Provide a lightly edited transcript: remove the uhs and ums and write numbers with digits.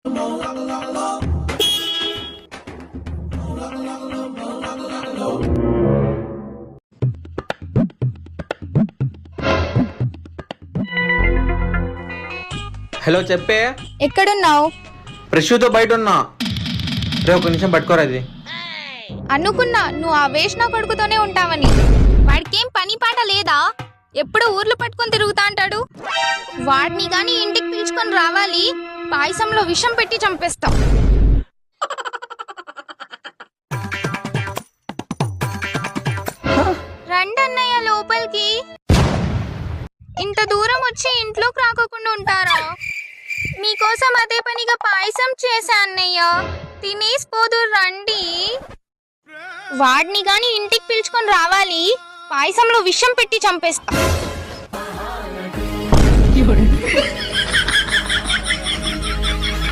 Hello చెప్పే. ఎక్కడున్నావు? ప్రశ్నతో బయట ఉన్నా. రే ఒక నిమిషం పట్టుకోరా ఇది. అనుకున్నా నువ్వు ఆ వేషణ కొడుకుతోనే ఉంటావని. వాడికేం పని పాట లేదా? ఎప్పుడు ఊర్లు పట్టుకొని తిరుగుతా అంటాడు. వాడిని గాని ఇంటికి పిలుచుకొని రావాలి, పాయసంలో విషం పెట్టి చంపేస్తాం. రండి అన్నయ్య లోపలికి. ఇంత దూరం వచ్చి ఇంట్లోకి రాకోకుండా ఉంటారా? మీకోసం అదే పనిగా పాయసం చేశా అన్నయ్య, తినేసిపోదు రండి. వాడిని గాని ఇంటికి పిలుచుకొని రావాలి, పాయసంలో విషం పెట్టి చంపేస్తా.